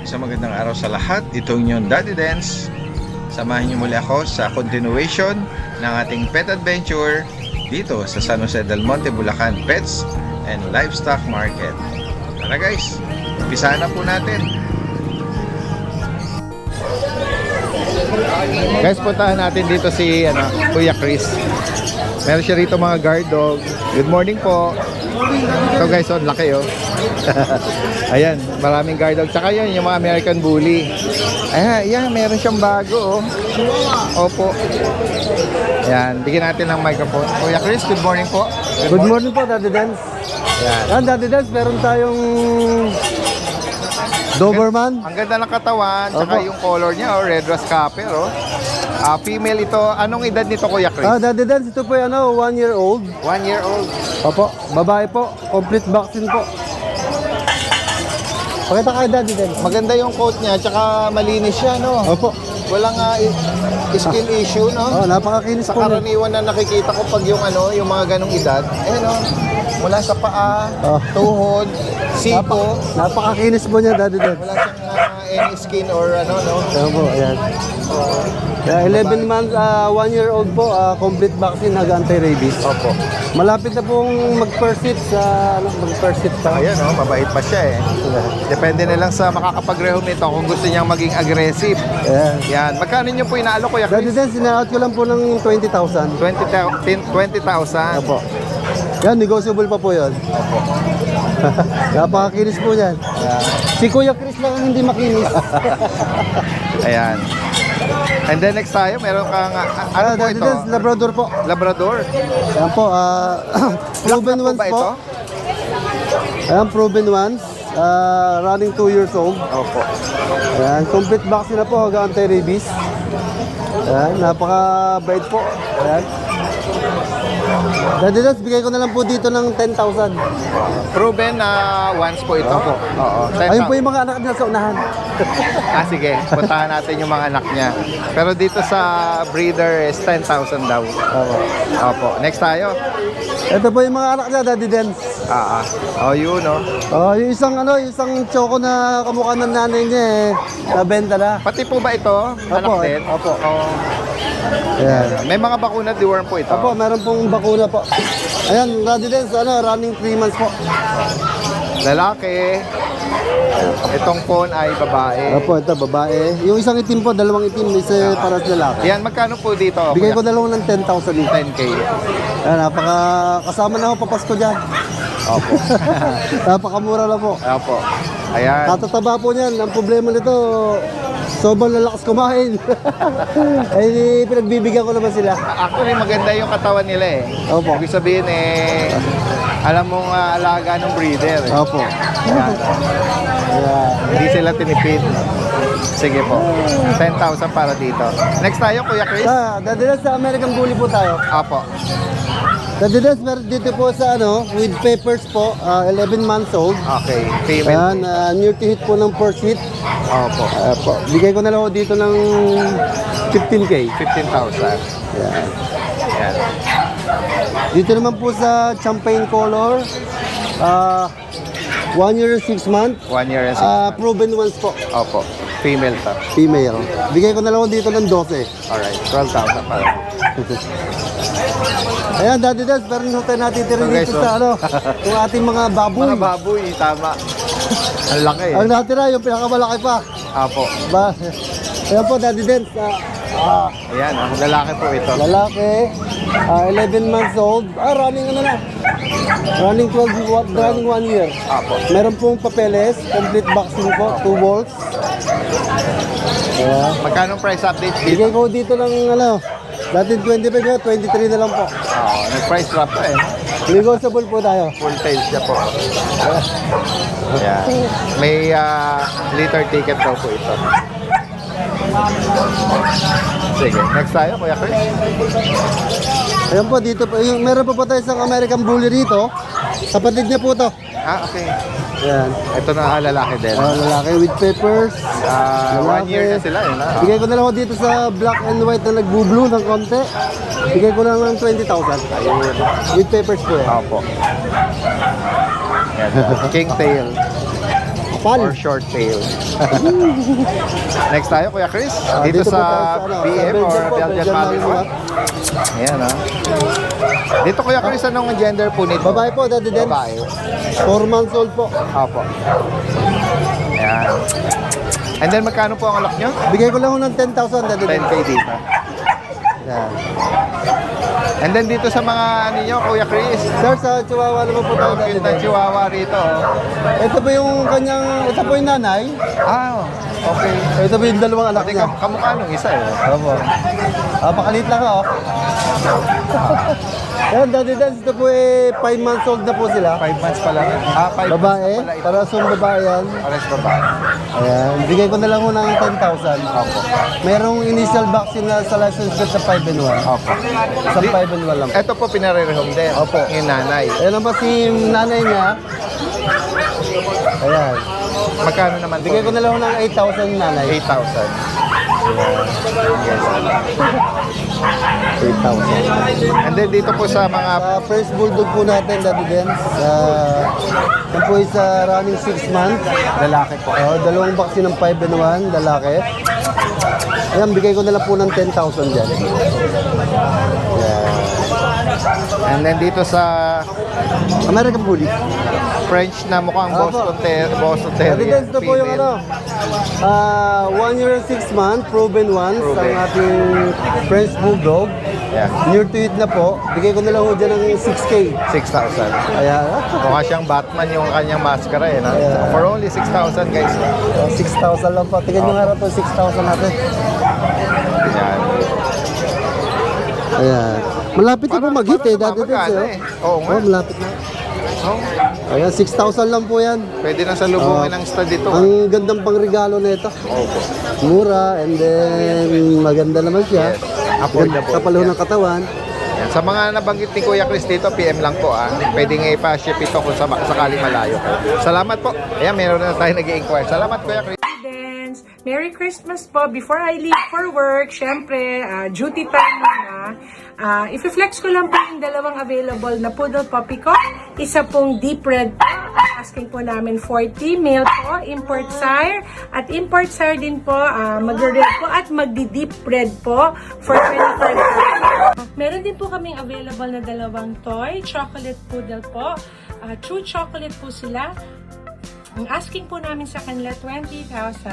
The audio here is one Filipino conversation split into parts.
Isang magandang araw sa lahat. Ito yung Daddy Dance. Samahan niyo muli ako sa continuation ng ating pet adventure dito sa San Jose del Monte, Bulacan Pets and Livestock Market. Tara guys, umpisahan na po natin. Guys, puntahan natin dito si Kuya Chris. Meron siya rito mga guard dog. Good morning po. Ito guys, oh, laki oh. Ayan, maraming guard dog. Tsaka yun, yung mga American Bully. Ayan, meron siyang bago oh. Opo. Ayan, bigyan natin ng microphone. Kuya Chris, good morning po. Good morning po, Daddy Dance. Ayan, Daddy Dance, meron tayong Doberman. Ang ganda ng katawan, tsaka yung color niya, red rascaper female ito. Anong edad nito, Kuya Chris? Daddy Dance, ito po yung 1 year old. 1 year old. Opo, babae po, complete vaccine po. Pakita kayo, Daddy Dance. Maganda yung coat niya, tsaka malinis siya, no? Opo. Walang skin issue, no? Napakakinis Sa po. karaniwan na nakikita ko pag yung yung mga ganong edad, mula sa paa, tuhod, siko, Napakakinis po niya, Daddy Dance. wala siyang any skin or no? Opo, ayan. 11 months, 1 year old po, complete vaccine, nag-anti-rabies. Opo. Malapit na pong mag-persit sa, mag-persit pa. Ayan, mabait pa siya Depende na lang sa makakapag-rehome nito kung gusto niyang maging aggressive. Ayan. Yan. Magkano niyo po inaalok, Kuya Daddy Chris? Dance, sina-out ko lang po ng 20,000. 20,000. Opo. Yan, negotiable pa po yun. Opo. Napakakinis po yan. Si Kuya Chris lang ang hindi makinis. Ayan. And then next tayo, meron kang, ano po Daddy ito? Dance, Labrador po. Labrador. Yan po, proven Black ones ba po. ito? Ayan, proven ones. Running 2 years old. Opo. Ayan, complete vaccine na po, anti-rabies. Ayan, napaka-bait po. Ayan. Daddy Dance, bigay ko na lang po dito ng 10,000. Proven na once po ito? Opo. Oo. Ayun po yung mga anak niya sa unahan. Sige. Puntahan natin yung mga anak niya. Pero dito sa breeder is 10,000 daw. Opo. Opo. Next tayo. Ito po yung mga anak niya, Daddy Dance. Yun, no? Yung isang isang choco na kamukha ng nanay niya nabenta na. Pati po ba ito? Anak Opo, din? opo. Oo. Ayan. May mga bakuna deworm po ito? Opo, meron pong bakuna po. Ayan, Daddy Dance, running 3 months po. Lalaki. Itong phone ay babae. Opo, ito babae. Yung isang itim po, dalawang itim, isa para sa lalaki. Yan, magkano po dito? Bigay ko na lang ng 10,000 dito. 10K. Ayan, kasama na ako papasko dyan. Opo. Napakamura lang po. Opo. Ayan. Katataba po niyan. Ang problema nito, sobrang lalakas kumain. Ay, pinagbibigyan ko naman sila. Actually, maganda yung katawan nila Opo. Ibig sabihin alam mong alaga ng breeder Opo. Ayan. Ayan. Hindi sila tinipid. Sige po. 10,000 para dito. Next tayo, Kuya Chris. Dadilas sa American Bully po tayo. Apo. Dadilas meron dito po sa with papers po, 11 months old. Okay. Female. Ayan, near to hit po ng first hit. Opo. Bigay ko na lang dito ng 15K. 15,000. Ayan. Ayan. Dito naman po sa champagne color, 1 year and 6 months. 1 year and 6 months. Proven ones po, Opo. Female to. female. Bigay ko na lang dito ng 12. Alright. 12,000 para. Ayan, Daddy Dance, pero nung tayo natitira Okay, dito so- sa yung ating mga baboy. Mga baboy, tama. Ang laki Ang natira, yung pinakamalaki pa. Apo. Ayan po, Daddy Dance. Ayan, ang lalaki po ito. Lalaki, 11 months old. Running na. Running 1 year. Apo. Meron pong papeles, complete vaccine po, 2 volts. Ayan. Magkano price update dito? Bigay ko dito ng dati 25 na, 23 na lang po. Nag-price drop to Negotiable po tayo. Full tail siya po. Ayan. May liter ticket daw po ito. Sige, next tayo, Kuya Chris. Ayan po, dito po. Meron pa po tayo isang American Bully rito. Kapatid niya po to. Okay. Ayan. Ito na lalaki din. Lalaki with papers. 1 year na sila Bigay ko na lang ako dito sa black and white na nagbo-blue ng konti. Bigay ko na lang ng 20,000. With papers po yan. Opo. Yan, King tail. Pal. or short tail. Next tayo, Kuya Chris. Ah, Dito po sa tayo sa, BM sa or po, Belgian Belgian Malinois. Ayan, ha. Dito, Kuya Chris, anong gender po nito? Babae po, Daddy Den. Babae. 4 months old po. Opo. Ayan. And then, magkano po ang alak nyo? Bigay ko lang ho ng 10,000, Daddy Den. 10K dito. Yan. And then, dito sa mga ano nyo, Kuya Chris. Sir, sa Chihuahua naman po tayo, Daddy Cute na Den. chihuahua rito. Oh. Ito po yung kanyang, ito po yung nanay. Ah, okay. Ito po yung dalawang anak Pati niya. kamukha nung isa eh. Opo. Pakalit lang oh. Yan, Daddy Den, ito po 5 months old na po sila. 5 months pa lang. 5 Babae, months na pala ito. para sa babae yan. Pares babae. Ayan, bigay ko na lang ho ng 10,000. Opo. Merong initial vaccine na sa license plate sa 5-in-1. Opo. Sa 5-in-1 lang. Ito po pinare-rehome din. Opo. Yung nanay. Ayan naman si nanay niya. Ayan. Magkano naman po? Bigay ko na lang ho ng 8,000 yung nanay. 8,000. 8,000. And then dito po sa mga Sa first bulldog po natin, Daddy Den, yan po is running 6 months. lalaki po. Dalawang vaccine ng 5-in-1, lalaki. Ayan, bigay ko na lang po ng 10,000 dyan. Ayan. And then dito sa American Bully. French na mukhang Opo. Boston Daddy Terrier. Den, ito po yung female. 1 year and 6 months, proven ones, Proven. ang ating French Bulldog. Yeah. Near to it na po. Bigay ko na lang ho dyan ng 6K. 6,000. Ayan. Mukha siyang Batman yung kanyang maskara eh. Na? Yeah. For only 6,000 guys. 6,000 lang po. Tingnan nyo nga ito, 6,000 natin. Yan. Ayan. Malapit na po Parang- mag-hit eh. parang Dati din sumamagana siya. eh. Oo nga. Malapit na. Oh, Ayan, 6,000 lang po yan. pwede na sa lubungin ng stud dito. Ang gandang pangregalo na ito. Opo. Mura and then maganda naman siya. Yes. Affordable. Kapal ho ng katawan. Yan. Sa mga nabanggit ni Kuya Chris dito, PM lang po ah. Pwede nga ipa-ship ito kung sakaling malayo. Salamat po. Ayan, meron na tayo nag-i-inquire. Salamat Kuya Chris. Friends, Merry Christmas po. Before I leave for work, syempre, duty time muna. I-flex ko lang po yung dalawang available na poodle puppy ko. Isa pong deep red po. Asking po namin 40 male po, import sire. At import sire din po, mag-red po at magdi-deep red po for 25,000. Meron din po kaming available na dalawang toy, chocolate poodle po. True chocolate po sila. Ang asking po namin sa kanila 20,000.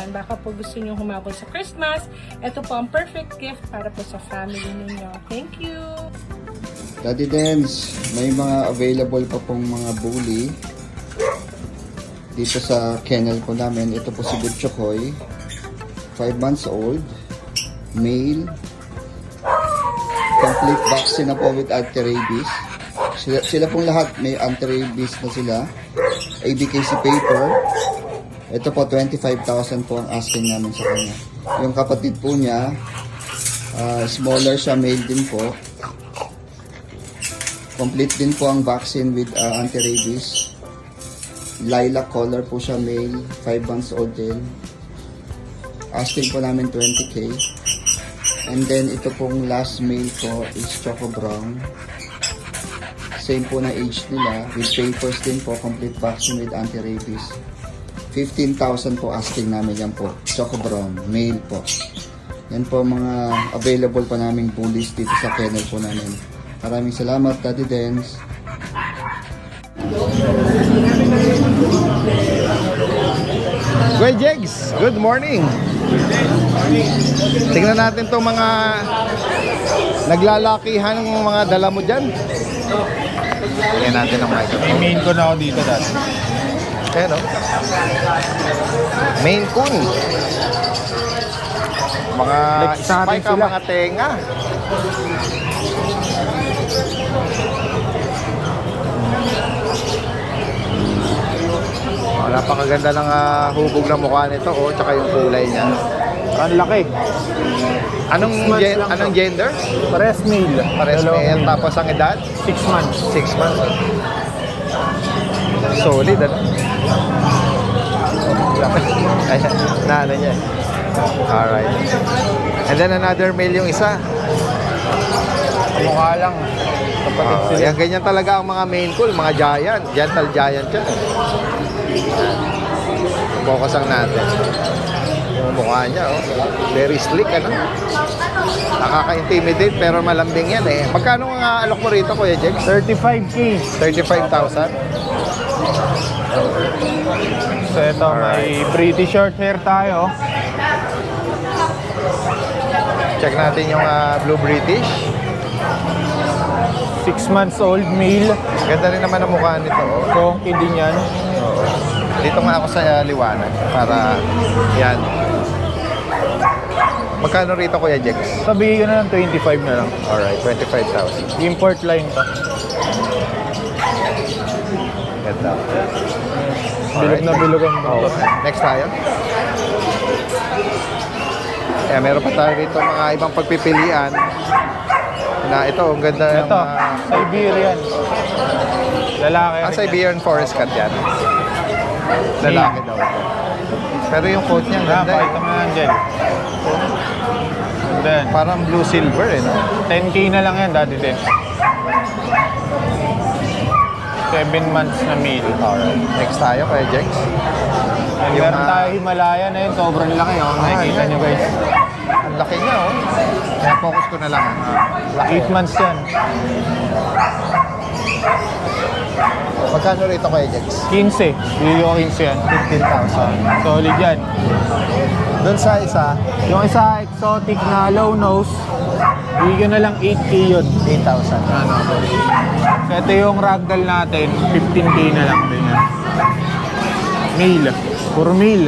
Baka po gusto nyo humabol sa Christmas. Ito po ang perfect gift para po sa family ninyo. Thank you! Daddy Dens, may mga available pa pong mga bully dito sa kennel ko namin. Ito po si Butchokoy, 5 months old, male, complete vaccine na po with anti-rabies. Sila pong lahat may anti-rabies na sila. ABKC paper. Ito po 25,000 po ang asking namin sa kanya. Yung kapatid po niya, smaller siya, male din po. Complete din po ang vaccine with anti-rabies. Lilac color po siya, male, 5 months old din. Asking po namin 20K. And then ito pong last male ko is Choco Brown. Same po na age nila, with papers din po, complete vaccine with anti-rabies. 15,000 po asking namin yan po. Choco Brown, male po. Yan po mga available pa naming bullies dito sa kennel po namin. Maraming salamat, Daddy Dens. Kuya Jegs, good morning. Tingnan natin itong mga naglalakihan ng mga dala mo dyan. Tingnan natin ang microphone. Main ko na ako dito dati. Ayan o. Maine Coon. Mga Flex natin spike ang sila. mga tenga. Napakaganda ng hubog ng mukha nito, oh, tsaka yung kulay niya. Ang laki. Anong gender? Pares male. Pares Dalawang male, tapos ang edad? 6 months. 6 months. Solid, ano? Ayan, na ano niya. Alright. And then another male yung isa. Mukha lang. Kapatid sila. Yan, ganyan talaga ang mga Maine Coon, mga giant. Gentle giant yan. Focus ang natin. Yung mukha niya, oh. Very slick, ano? Nakaka-intimidate pero malambing yan eh. Magkano nga alok mo rito, Kuya Jex? 35K. 35,000. So ito, may pretty short hair tayo. Check natin yung Blue British. 6 months old male. Ganda rin naman ang mukha nito, oh. Conky din yan. Oo. Dito nga ako sa liwanag para yan. Magkano rito, Kuya Jex? Sabihin ko na lang 25 na lang. Alright, 25,000. Import line to. Ganda. Bilog na bilog ang Oh, next tayo. Meron pa tayo rito mga ibang pagpipilian. Na ito, ang ganda ng Ito, Siberian. Lalaki. rin yan. Siberian Forest Cat yan. Lalaki daw ito. Pero yung coat niya, ang Ah, ganda pakita eh. mo yan dyan. And then, Parang blue silver eh, no? 10K na lang yan, dati din. 7 months na meal. Alright. Next tayo, Kuya Jex. And Yung, meron tayo Himalayan na yun, sobrang laki. Oh. Nakikita yan. nyo guys. Ang laki niya, oh. Kaya focus ko na lang. Laki. 8 months yan. Magkano rito, Kuya Jex? 15. Bili ko 15 yan. 15,000. Solid yan. Doon sa isa, Yung isa exotic na low nose, bili ko na lang 8K yun. 8,000. Ano? So ito yung ragdoll natin, 15K na lang din yan. Male. Puro male.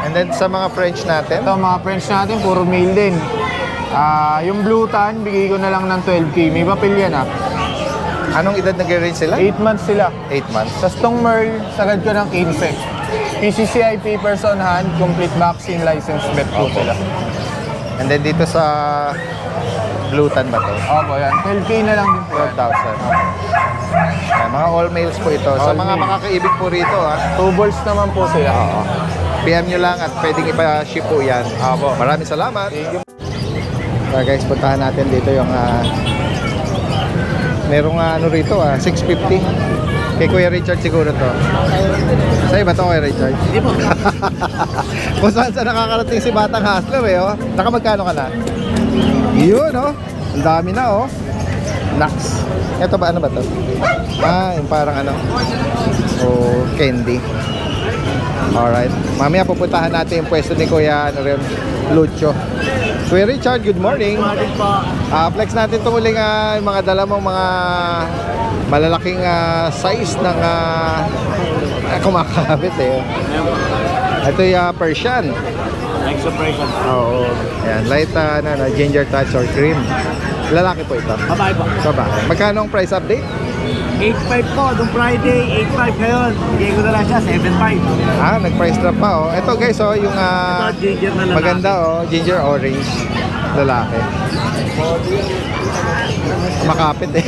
And then sa mga French natin, Ito mga friends natin, puro male din. Yung blue tan, bigay ko na lang ng 12K. May papel yan ah. anong edad nag-range sila? 8 months sila. 8 months. Sa Stong Merl, sagad ko ng 15. PCCI papers on hand, complete vaccine license bet po sila. And then dito sa Blue Tan ba to? Opo, yan. 12K na lang din po. 12,000. Ayan, mga all males po ito. Sa All mga male. makakaibig po rito, ha, 2 balls naman po sila. PM nyo lang at pwedeng ipa-ship po yan. Opo. Maraming salamat. Thank you. So guys, puntahan natin dito yung merong ano rito 650. Kay Kuya Richard siguro to. Sa iba to, Kuya Richard? Hindi po. Kung saan nakakarating si Batang Hustler eh, oh. Nakamagkano ka na? Yun, oh. Ang dami na, oh. Lux. Ito ba, ano ba to? Yung parang ano. Oh, candy. Alright. Mamaya pupuntahan natin yung pwesto ni Kuya Lucho. Kuya Richard, good morning. Flex natin itong uling yung mga dala mong mga malalaking size ng kumakabit eh. Ito yung Persian. Extra Persian. Oo. Ayan, light ginger touch or cream. Lalaki po ito. Babae po. Babae. Magkano ang price update? 8.5 po. Nung Friday, 8.5 ngayon. Bigay ko na lang siya, 7.5. Nag-price drop pa oh. Ito guys oh, yung Ito, ginger na lalaki. maganda oh, ginger orange. Lalaki. Makapit eh.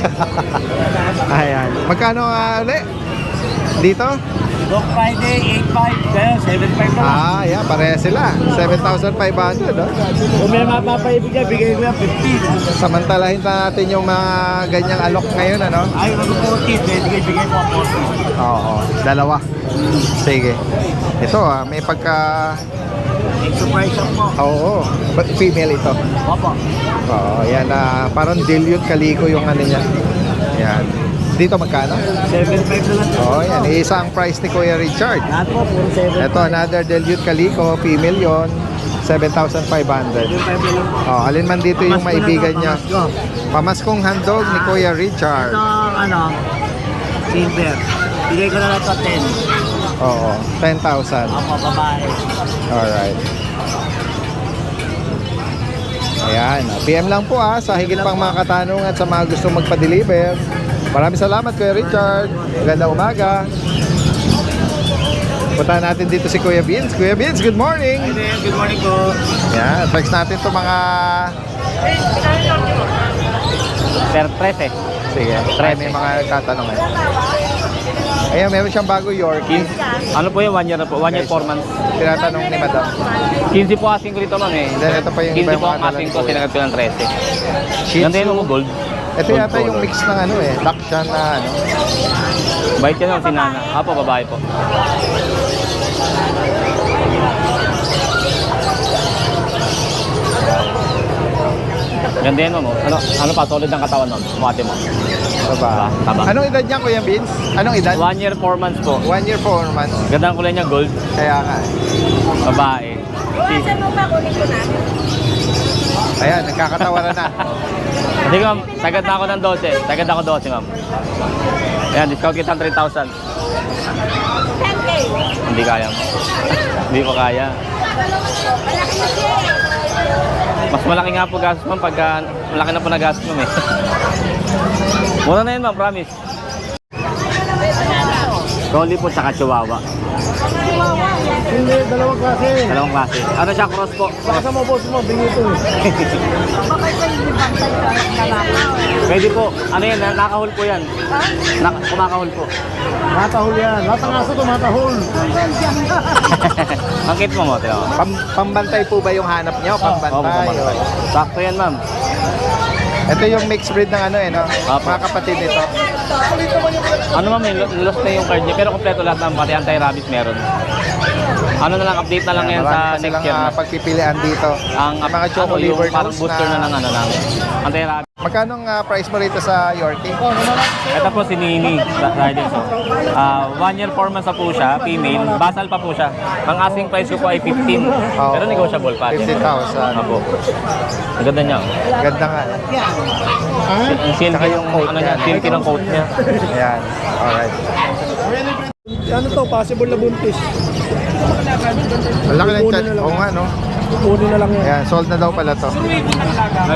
Ayan. Magkano ulit? Dito? Nung Friday, 8.5 ngayon, 7.5 na lang. Yeah, pareha sila. 7,500 oh. Kung may mapapaibigay, bigay ko yan 15. Samantalahin na natin yung mga ganyang alok ngayon ano. Ayaw na 40, bigay ko 40. Oo, dalawa. Sige. Ito may pagka Extra Persian po. oo, female ito. Opo. Oo, yan parang dilute kaliko yung ano niya. Yan. Dito magkano? 7.5 na lang. Oo, yan. Isa ang price ni Kuya Richard. Lahat po, puro 7.5. Ito, another dilute kaliko, female yon, 7,500. 7.5 na lang po. Oh, alin man dito yung Pamasko na maibigan to, niya. pamasko. Pamaskong handog ni Kuya Richard. Ito, silver. Bigay ko na lang ito 10. Oo, 10,000. Opo, babae. Alright. Ayan, PM lang po sa higit pang mga katanungan at sa mga gusto magpa-deliver. Maraming salamat Kuya Richard. Magandang umaga. Punta natin dito si Kuya Vince. Kuya Vince, good morning. Good morning po. Ayan, flex natin to mga... Sir, 13. Sige, may mga tatanong eh. Ayan, meron siyang bago Yorkie. Ano po yung 1 year na po? 1 year, 4 months. Tinatanong ni Madam. 15 po asking ko rito ma'am eh. Then ito pa yung iba 15 yung po mga ang asking ko, dalang sinagat ko ng 13. Shih Ganda Tzu. yun mo gold. Ito Gold yata yung color. mix ng ano eh, Dachshund na ano. Bait yan o, sinana. Apo, babae po. Ganda yan, ma'am. Oh. Ano pa, solid ang katawan, ma'am. Mukha mo. Baba. Taba. Anong edad niya, Kuya Vince? Anong edad? 1 year, 4 months po. 1 year, 4 months. Ganda ang kulay niya, gold. Kaya nga. Babae. Ayan, nagkakatawaran na. Sige, ma'am. Sagad na ako ng 12. Sagad ako 12, ma'am. Ayan, discount kita ng 3,000. 10K. Hindi kaya. Hindi ko kaya. Mas malaki nga po gastos, ma'am, pagka malaki na po na gastos, ma'am, eh. Mura na yun, ma'am, promise. Collie po, tsaka Chihuahua. Hindi, dalawang klase. Dalawang klase. Ano siya, cross po? Baka mo, boss mo, bingi ito. Pwede po. Ano yan, nakahol po yan. Kumakahol po. Matahol yan. Lahat ng aso tumatahol. Ang kit mo mo, tila mo. Pambantay po ba yung hanap niya o pambantay? pambantay. Sakto yan, ma'am. Ito yung mixed breed ng ano no? Apo. Mga kapatid nito. Ano ma'am, lost na yung card niya, pero kompleto lahat ng pati anti-rabies meron. Ano na lang, update na lang yan Marami sa pa next silang year. pagpipilian dito. Ang mga choco yung liver parang nose booster na ng ano namin. Anti-rabies. Magkano ang price mo rito sa Yorkie? Ito po si Nini Riders. 1 year 4 months na po siya, female. Basal pa po siya. Ang asking price ko po ay 15. Oo. Pero negotiable pa. 15,000. Apo. Ang ganda niya. Ganda nga. Ang silky Saka yung yung coat ano niya. niya, silky ng coat niya. Ayan. Alright. Ano to? Possible na buntis. Ang laki ng chat. Oo nga, no? Kunin na lang yan. Ayan, sold na daw pala to.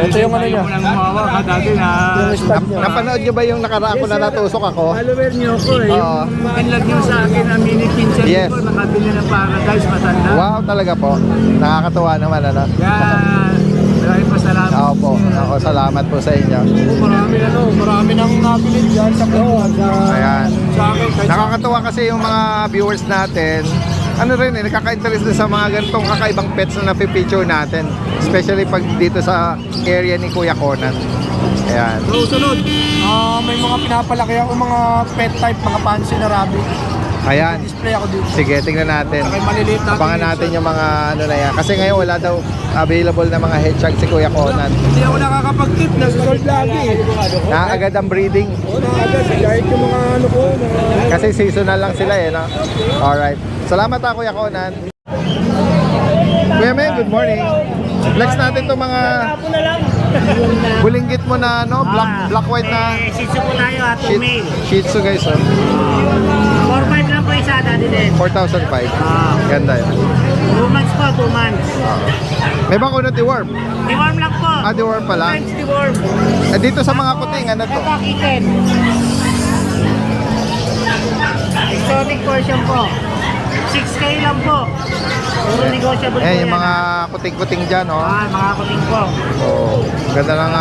Ito yung ano niya. Yung stud niya. Napanood nyo ba yung nakaraan ko na natusok ako? Follower niyo ko eh. Oo. Yung makinlag niyo sa akin na mini pinsan Yes. ko, nakabili ng paradise matanda. Wow, talaga po. Nakakatuwa naman, ano? Kaya, maraming pasalamat. Oo po. Ako, salamat po sa inyo. Marami nang nabilid dyan sa Pinoy. Ayan. Sa akin, kahit Nakakatuwa kasi yung mga viewers natin. Ano rin eh, nakaka-interest din sa mga ganitong kakaibang pets na napipicture natin. Especially pag dito sa area ni Kuya Conan. Ayan. So, sunod, may mga pinapalaki ako, mga pet type, mga fancy na rabbit. Ayan. Display ako dito. Sige, tingnan natin. Saka yung maliliit natin. Abangan natin yung mga ano na yan. Kasi ngayon wala daw available na mga hedgehog si Kuya Conan. Hindi ako nakakapag-tip, nasusold lagi. Naagad ang breeding. Oo, nakagad. Kahit yung mga ano ko, Kasi seasonal lang sila eh, no? Alright. Salamat ako, Kuya Conan. Kuya Meng, good morning. Flex natin itong mga bulinggit mo na, no? Black white na Shih Tzu po tayo ha, 2 male. Shih Tzu, guys, oh. 4-5 lang po isa, daddy din. 4,500. Ganda yun. 2 months po, 2 months. May bakunot deworm. Deworm lang po. Ah, deworm pa lang. French deworm. Eh, dito sa mga kuting, ano to? Ito, kitten. Exotic version po. 6K lang po. Puro negotiable po Eh, yung yan, mga ha. kuting-kuting dyan, oh. Mga kuting po. Oh, ganda ng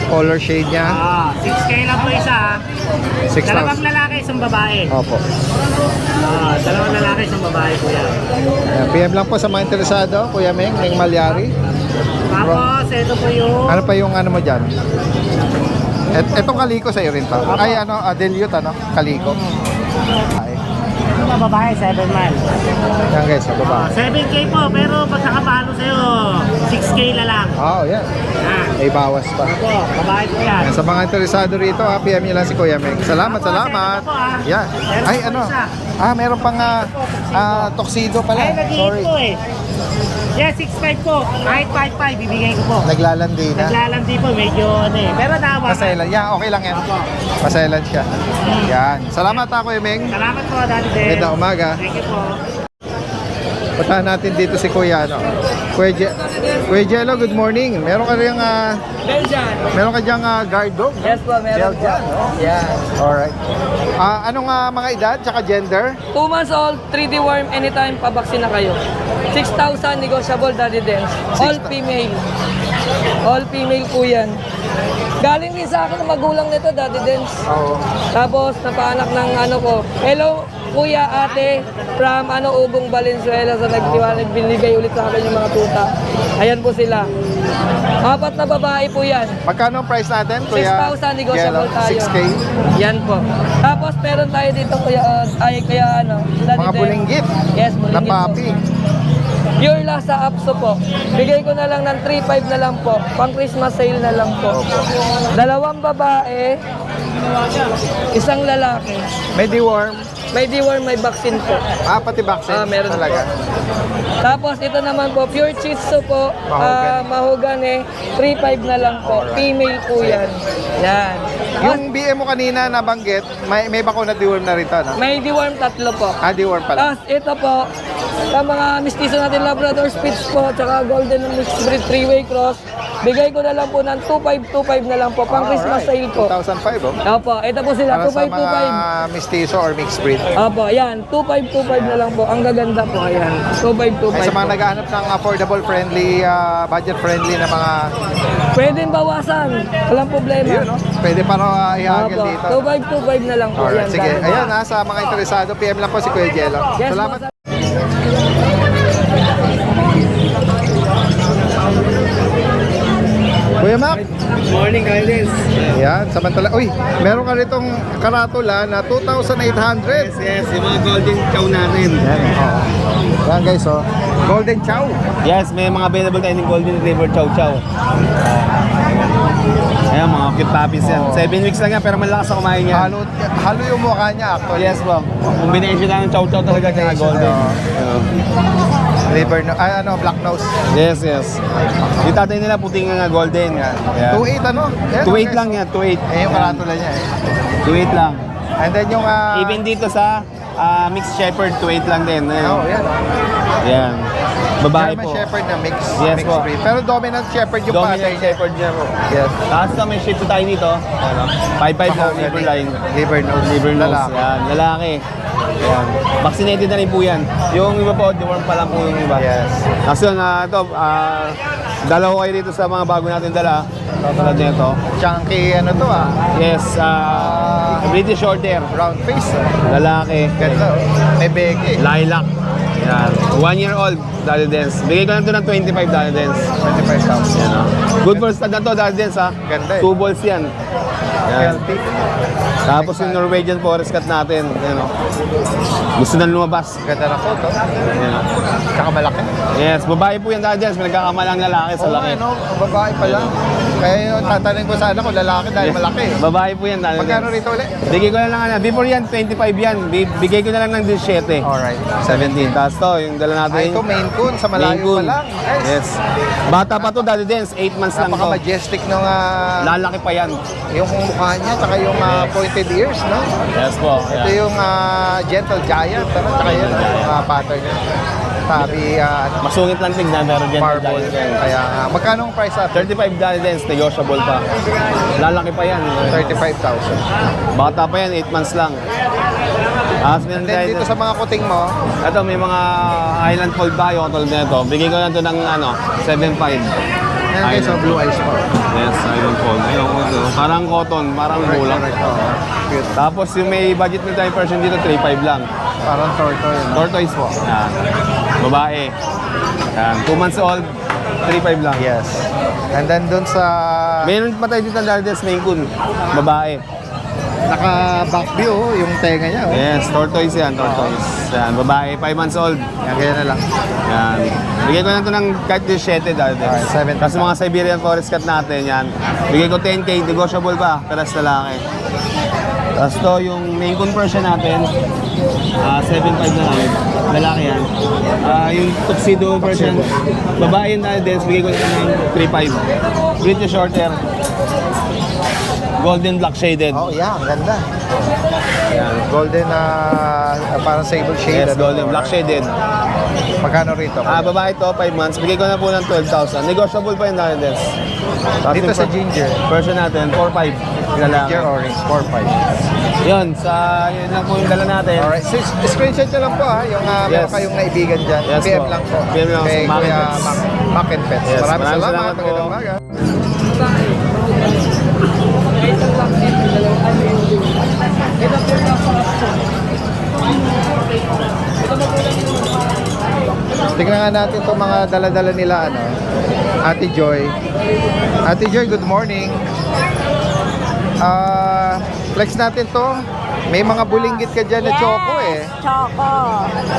color shade niya. 6K lang po isa ha. 6,000. Dalawang lalaki, isang babae. Opo. Dalawang lalaki, isang babae po yan. Ayan, PM lang po sa mga interesado, Kuya Meng Malyari. Tapos, ito po yung... Ano pa yung ano mo dyan? Etong kaliko sa'yo rin pa. Ay, ano, dilute, ano? Kaliko. Ay, Ito na babae, 7 months. yan guys, sa baba. 7K po, pero pag nakapalo sa'yo, 6K na lang. Oh, yan. Yan. May bawas pa. Opo, babae po yan. Ayan, sa mga interesado rito, PM nyo lang si Kuya Meng. Salamat, salamat. Yan. Ay, ano? Meron pang tuxedo pala. Ay, nag-iit Sorry. po eh. Yeah, 6'5 po. Kahit 5'5, bibigay ko po. Naglalandi na. Naglalandi po, medyo ano eh. Pero nawa. Pasailan. Yan, okay lang yan. Pasailan siya. Yan. Salamat Kuya Meng. Salamat po, Daddy Den. Magandang umaga. Thank you po. Puntahan natin dito si Kuya, ano? Kuya Jello, good morning. Meron ka rin meron ka diyang guard dog? Yes po, meron po. Belgian, no? Yeah. Alright. Anong mga edad tsaka gender? 2 months old, 3D worm, anytime pabaksin na kayo. 6,000 negotiable, Daddy Dens. All female. All female po yan. Galing din sa akin ang magulang nito, Daddy Dens. Oo. Tapos, napaanak ng ano ko. kuya, ate, from Ugong Valenzuela sa nagtiwala, binigay ulit sa akin yung mga tuta. Ayan po sila. 4 na babae po yan. Magkano ang price natin, Kuya? 6,000 negotiable Yellow? tayo. 6K? Yan po. Tapos meron tayo dito kuya, Mga bulinggit Yes, na bulinggit po. papi. Pure Lhasa Apso po. Bigay ko na lang ng 3,500 na lang po. Pang Christmas sale na lang po. 2 babae, 1 lalaki. May deworm. May deworm, may vaccine po. Pati vaccine. Meron talaga. Tapos ito naman po, pure Shih Tzu po. Mahogany. 3,500 na lang po. Female po yan. Yan. Yung BM mo kanina nabanggit, may bakuna deworm na rito, no? May deworm 3 po. Deworm pala. Tapos ito po, sa mga mistizo natin Labrador Spitz po, tsaka Golden Mixed Breed 3-way cross, bigay ko na lang po ng 2,525 na lang po, pang Christmas sale po. 2005, oh. Opo, ito po sila, Para sa mga 2,525. mestizo or mixed breed. Opo, yan, 2,525 na lang po. Ang gaganda po, ayan. 2,525 Ay, sa mga po. naghahanap ng affordable, friendly, budget-friendly na mga... Pwedeng bawasan, walang problema. Yun, no? Pwede para ihagil Opo, dito. 2,525 na lang po. Alright, Yan, sige. gaganda. Ayan ha, sa mga interesado, PM lang po si Kuya Jello. Yes, Salamat. boss. Kuya Mac. Morning, guys. Ayan, samantala. Uy, meron ka ritong karatula na 2,800. Yes, yung mga golden chow natin. Yan, Yan guys, oh. Golden Chow. Yes, may mga available tayo ng golden retriever chow chow. Ayan, mga cute puppies yan. 7 weeks lang yan, pero malakas na kumain yan. Halo yung mukha niya actually. Yes po. Combination lang ng chow chow talaga kaya golden. Liver no, black nose. Yes, yes. Yung tatay nila puting nga golden. Yan. 2.8 ano? Yan, 2.8 guys. lang yan, 2.8. Yung karatula niya eh. 2.8 lang. And then yung... Even dito sa mixed shepherd, 2.8 lang din. Oh, yan. Yan. Babae German po. Shepherd na mix. Yes mixed po. breed. Pero dominant Shepherd yung Dominant patay niya. shepherd niya po. Yes. Tapos may shih tzu tayo dito. 5'5 lang, liver line. Liver nose. Liver nose. Lalaki. Yan, lalaki. Yan. Vaccinated na rin po yan. Yung iba po, deworm pa lang po yung iba. Yes. Tapos yun, dala ko kayo dito sa mga bago natin dala. Katulad nito. Chunky ano to ah. Yes, British Shorthair. Round face. Lalaki. Ganda. May beke. Lilac. Yan. 1 year old, Daddy Dance. Bigay ko lang ito ng 25, Daddy Dance. 25,000. Yan, Good for stud na to, Daddy Dance, ha? Ganda eh. 2 balls yan. Yan. Healthy. Tapos yung Norwegian Forest Cat natin. Yan, Gusto na lumabas. Ganda na po to. Yan, Tsaka malaki. Yes, babae po yan, Daddy Dance. May nagkakamalang lalaki sa laki. no? Babae pa lang. Kaya yung tatanungin ko sana kung lalaki dahil malaki. Babae po yan, Daddy Magkano Dance. rito ulit? Bigay ko na lang, before yan, 25 yan. Bigay ko na lang ng 17. Alright. 17. Tapos to, yung dala natin. Ay, ito Maine Coon sa Maine malayo Coon. pa lang. Guys. Yes. Bata pa to, Daddy Dance. 8 months lang to. Napaka-majestic ng Lalaki pa yan. yung mukha niya, tsaka yung pointed ears, no? Yes po. Ito yung gentle giant, ano? Tsaka yun, pattern niya. Tabi, Masungit lang tignan, pero gentle marble. giant. Kaya magkano ang price natin? 35 Daddy Dance, negotiable pa. Lalaki pa yan. 35,000. Bata pa yan, 8 months lang. Tapos meron Then tayo dito sa mga kuting mo, ito, may mga Highland Fold tayo, katulad nito. Bigay ko lang ito ng 7.5. yan guys, so blue eyes po. Yes, Highland Fold. Ayun, parang cotton, parang bulang. Cute. Tapos yung may budget na tayo version dito, 3.5 lang. Parang tortoise. Tortoise po. Yan. Babae. Yan. 2 months old, 3.5 lang. Yes. And then dun sa Meron pa tayo dito ng Dardens Maine Coon. Babae. naka-back view, yung tenga niya. Oh. Yes, tortoise yan, tortoise. Yan, babae, 5 months old. Yan, kaya na lang. Yan. Bigay ko na ito ng kahit 17 Dardens. Alright, 17. Tapos mga Siberian Forest Cat natin, yan. Bigay ko 10K, negotiable pa, peras lalaki. Tapos to, yung Maine Coon Persian natin, 7.5 na lang. Lalaki yan. Yung Tuxedo version, babae yung Dardens, bigay ko na ng 3.5. British Shorthair. Golden Black Shaded. Oh, yeah, ang ganda. Yan. Golden, parang sable shade. Yes, Golden Black Shaded. Magkano rito? Babae to, 5 months. Bigay ko na po ng 12,000. Negotiable pa yung Dardens. Dito sa ginger. Version natin, 4.5. Ginger orange, 4-5. Yun, yun lang po yung dala natin. Alright, so, screenshot nyo lang po ha, yung meron kayong naibigan dyan. Yes PM po. lang po. PM lang Kay sa Mac and Kuya Pets. Mac and Pets. Yes, Maraming maraming salamat. salamat po. Magandang umaga. Isang vaccine, dalawang Tingnan nga natin itong mga dala-dala nila, ano. Ate Joy. Ate Joy, good morning. Flex natin to. May mga bulinggit ka dyan na choco eh. Choco.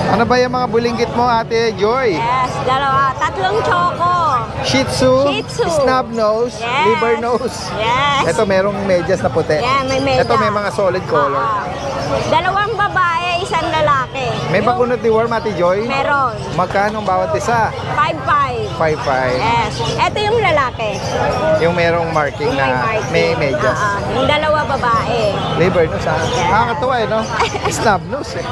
Ano ba yung mga bulinggit mo, Ate Joy? Yes, dalawa. Tatlong choco. Shih Tzu, Shih Tzu. Snub Nose, Yes. Liver Nose. Yes. Ito merong medyas na puti. Yeah, may medyas. Ito may mga solid color. Dalawang babae, isang lalaki. May bakunot ni Worm, Ate Joy? Meron. Magkano ang bawat isa? 5-5. 5-5. Yes. Ito yung lalaki. Yung merong marking Yung na marking. may medyas. Yung dalawa babae. Liver Nose, ha? Nakakatuwa eh, no? Snub Nose eh.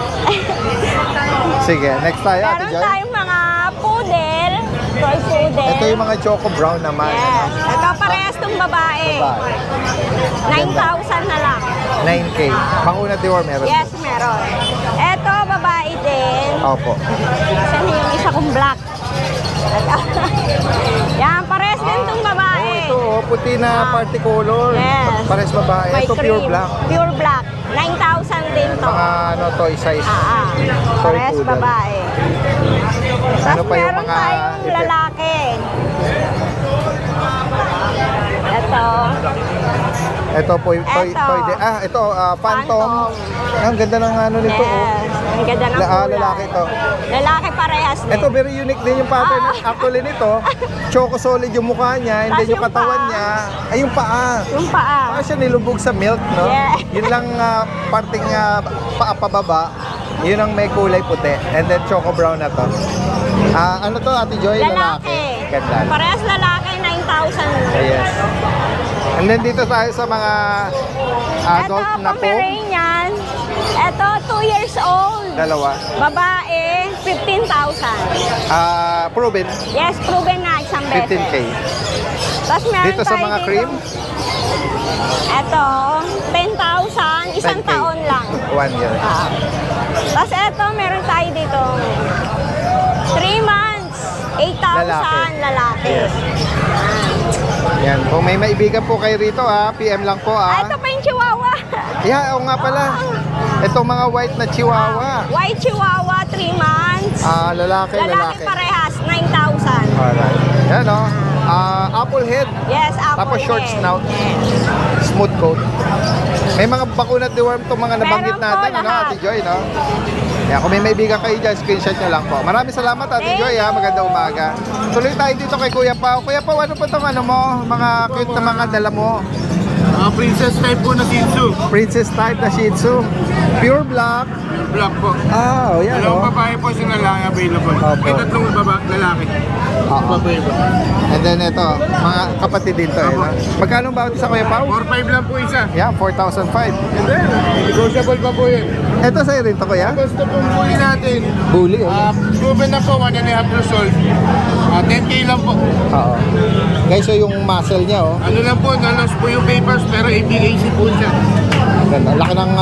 Sige, next tayo, Ate Meron Joy. tayong mga poodle. Toy poodle. Ito yung mga choco brown naman. Yes. Ito parehas tong babae. Babae. 9,000 na lang. 9K. Bakunot ni Worm meron. Yes, meron. Ito, babae din. Opo. Saan yung isa kong black? Yan, pares din tong babae. Ito, oh, puti na party color. Yes. Pares babae. May Ito pure cream. black. Pure black. 9,000 din to. Mga ano, toy size. Toy Pares poodle. babae. Ano Tapos pa yung meron mga tayong effect? lalaki. Ito. Ito po yung toy, Ito. toy de- ito, Phantom. Phantom. Ang ganda ng ano nito, oh. Yes. Ang ganda ng kulay. Lalaki to. Lalaki parehas din. Ito, very unique din yung pattern. Actually nito, choco solid yung mukha niya, and then Tas yung yung katawan paa. niya, ay yung paa. Yung paa. Parang siya nilubog sa milk, no? Yeah. Yun lang parting paa pababa. Yun ang may kulay puti. And then choco brown na to. Ano to, Ate Joy? Lalaki. Ganda. Parehas lalaki, 9,000. Yes. And then dito tayo sa mga adult Ito, na po. Pomeranian. Ito, 2 years old. Dalawa. Babae, 15,000. Proven. Yes, proven na isang beses. 15K. Tapos meron Dito sa tayo mga dito- cream, Ito, 10,000, isang 10K. taon lang. 1 year. Tapos ito, meron tayo dito 3 months, 8,000 lalaki. Yes. Yan. Kung may maibigan po kayo rito, PM lang po, Ito pa yung chihuahua. Yeah, oo nga pala. Itong mga white na chihuahua. White chihuahua, 3 months. Lalaki. Lalaki parehas, 9,000. Alright. Yan, o. Apple head. Yes, apple Tapos short head. snout. Yes. Smooth coat. May mga bakunat ni Worm itong mga nabanggit Meron po natin, ano, lahat. Ate Joy, no? Kaya kung may maibigan kayo dyan, screenshot nyo lang po. Maraming salamat, Ate Thank Joy, ha? you. Magandang umaga. Tuloy tayo dito kay Kuya Pao. Kuya Pao, ano pa itong ano mo? Mga cute na mga dala mo? Princess type po na Shih Tzu. Princess type na Shih Tzu. Pure black. Black po. Yan, Dalawang o. babae po sila lang available. Opo. May tatlong lalaki. Babae po. And then ito, mga kapatid din to, eh, no? Magkano bawat isa, Kuya Pao? 4-5 lang po isa. Yeah, 4,00005. Negotiable pa po yun. Ito sa'yo rin to, Kuya? Gusto pong muli natin. Bully, oh. Proven na po, 1.5 years old. 10K lang po. Oo. Guys, so yung muscle niya, oh. Ano lang po, nalos po yung papers pero APAC po siya. Ganda. Laki ng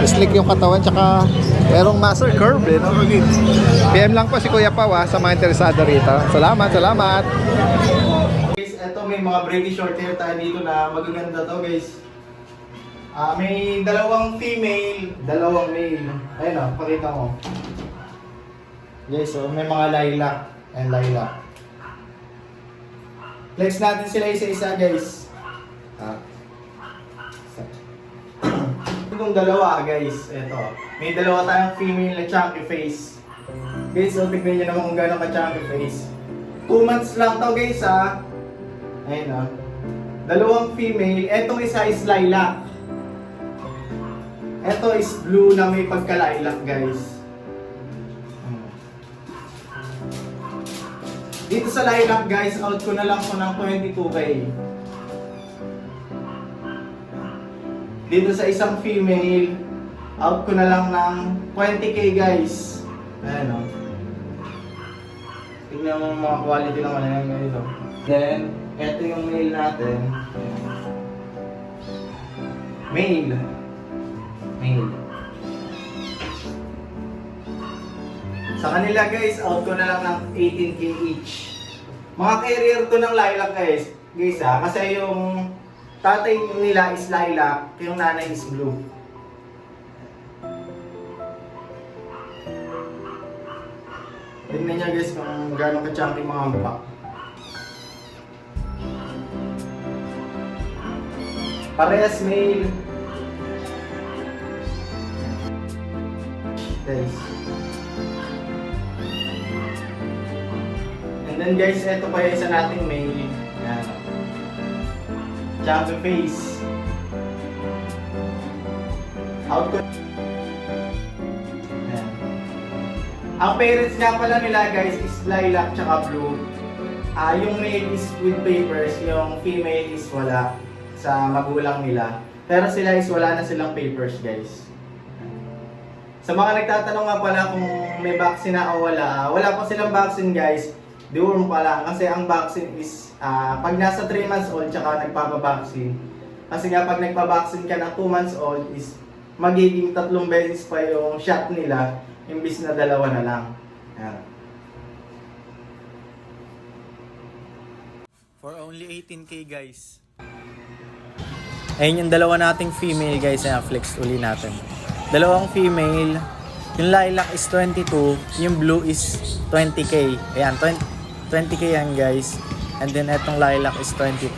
slick yung katawan, tsaka merong muscle curve, eh, no? Solid. PM lang po si Kuya Pao, sa mga interesado rito. Salamat, salamat. Guys, eto may mga British short hair tayo dito na magaganda to, guys. May dalawang female, dalawang male. Ayun o, pakita mo. Guys, so may mga lilac and lilac. Flex natin sila isa-isa, guys. Itong dalawa, guys. Eto. May dalawa tayong female na chunky face. Guys, so tignan nyo naman kung gano'ng ka-chunky face. 2 months lang to, guys, ha. Ayun, ha. Dalawang female. Etong isa is lilac. Eto is blue na may pagka-lilac, guys. Dito sa lilac, guys, out ko na lang po ng 22K. Dito sa isang female, out ko na lang ng 20K, guys. Ayan, o. Tignan mo mga quality naman na yan, guys, o. Then, eto yung male natin. Male. Sa kanila, guys, out ko na lang ng 18K each. Mga carrier to ng lilac, guys. Guys, ha, kasi yung tatay nila is lilac, yung nanay is blue. Tingnan nyo guys kung gaano ka-chunky mga mukha. Parehas male. Guys. And then guys, ito pa yung isa nating male. Yan. Chunky face. Out ko. Yan. Ang parents nga pala nila guys is lilac tsaka blue. Yung male is with papers, yung female is wala sa magulang nila. Pero sila is wala na silang papers guys. Sa mga nagtatanong nga pala kung may vaccine na o wala, wala pa silang vaccine guys. Deworm pa lang. Kasi ang vaccine is pag nasa 3 months old tsaka nagpapavaccine. Kasi nga pag nagpavaccine ka ng 2 months old is magiging 3 beses pa yung shot nila imbis na 2 na lang. Yan. For only 18k guys. Ayun yung dalawa nating female guys, ayan, flex uli natin. Dalawang female, yung lilac is 22, yung blue is 20k. Ayan, 20k yan guys. And then etong lilac is 22.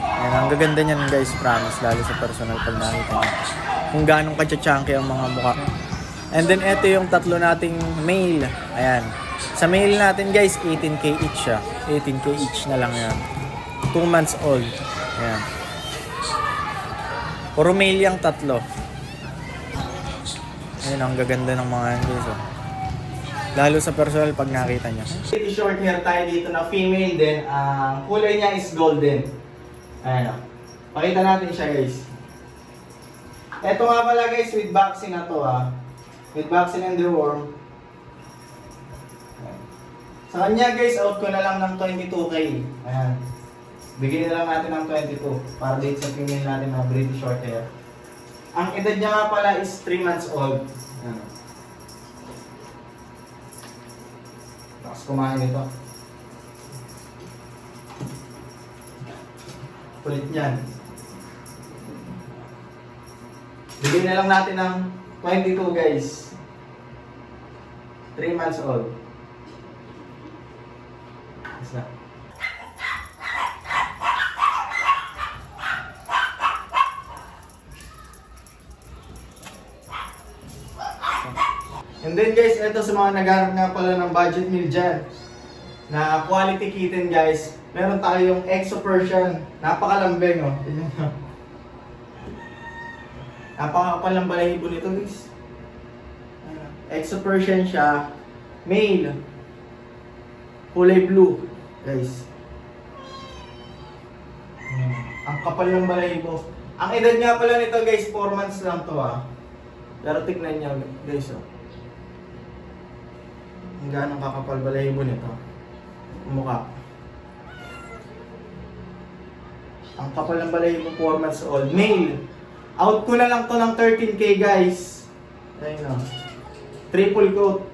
Ayan, ang gaganda niyan guys, promise, lalo sa personal pag nakita niyo. Kung ganong ka-chunky ang mga mukha. And then eto yung tatlo nating male. Ayan. Sa male natin guys, 18k each siya. 18k each na lang yan. 2 months old. Ayan. Puro male yung tatlo. Ayan, ang gaganda ng mga yan guys. Oh. Lalo sa personal pag nakita nyo. Pretty short hair tayo dito na female din. Ang kulay niya is golden. Ayan o. Pakita natin siya guys. Ito nga pala guys, with vaccine na to with vaccine and deworm. Sa kanya guys, out ko na lang ng 22k. Ayan. Bigyan na lang natin ng 22 para dito sa female natin na British short hair. Ang edad niya nga pala is 3 months old. Ayan. Tapos kumain ito. Kulit niyan. Bigyan na lang natin ng 22 guys. 3 months old. Isa. And then guys, ito sa mga nagharap nga pala ng budget meal dyan na quality kitten guys, meron tayong Exo Persian. Napakalambing oh. Napakapal ng balahibo nito guys. Exo Persian siya. Male. Kulay blue guys. Ang kapal ng balahibo. Ang edad nga pala nito guys, 4 months lang to Pero tignan niya guys Ang ganong kakapal balahibo nito. Mukha. Ang kapal ng balahibo, 4 months old. Male. Out ko na lang to ng 13k guys. Ayun triple coat.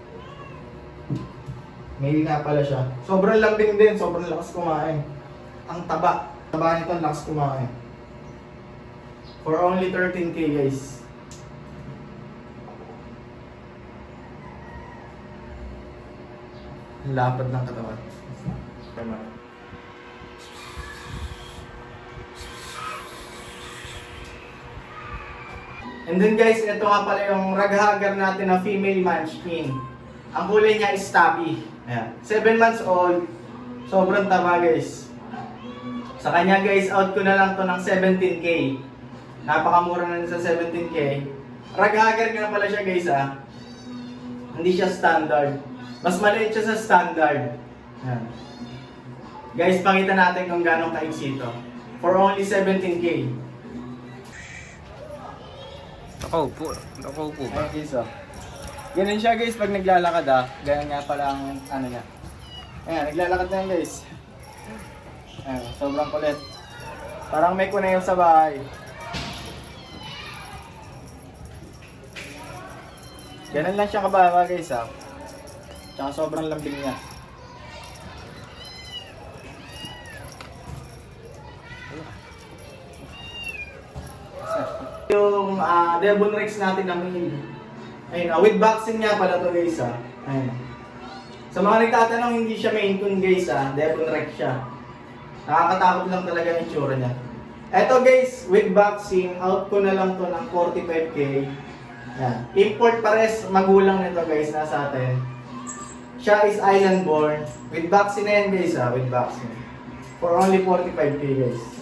Male nga pala siya. Sobrang lambing din, sobrang lakas kumain. Ang taba. Taba nito, lakas kumain. For only 13k guys. Lapad ng katawan. And then guys, ito nga pala yung raghagar natin na female munchkin. Ang kulay niya is tabby. Ayan. 7 months old. Sobrang taba guys. Sa kanya guys, out ko na lang to ng 17k. Napakamura na sa 17k. Raghagar nga pala siya guys Hindi siya standard. Mas maliit siya sa standard. Ayan. Guys, pakita natin kung gano'ng kaiksi ito. For only 17k. Nakaupo. Ayan guys Ganun siya guys pag naglalakad Ganyan nga pala ang ano niya. Ayan, naglalakad na yan guys. Ayan, sobrang kulit. Parang may kunayo sa bahay. Ganun lang siya kababa guys Tsaka sobrang lambing niya. Yung Devon Rex natin na male. Ayun, with vaccine nga pala to guys Ayun. Sa mga nagtatanong, hindi siya Maine Coon guys Devon Rex siya. Nakakatakot lang talaga yung itsura niya. Eto guys, with vaccine, out ko na lang to ng 45k. Yan. Import pares, magulang nito guys, nasa atin. Siya is island born. With vaccine na yan guys with vaccine. For only 45k guys.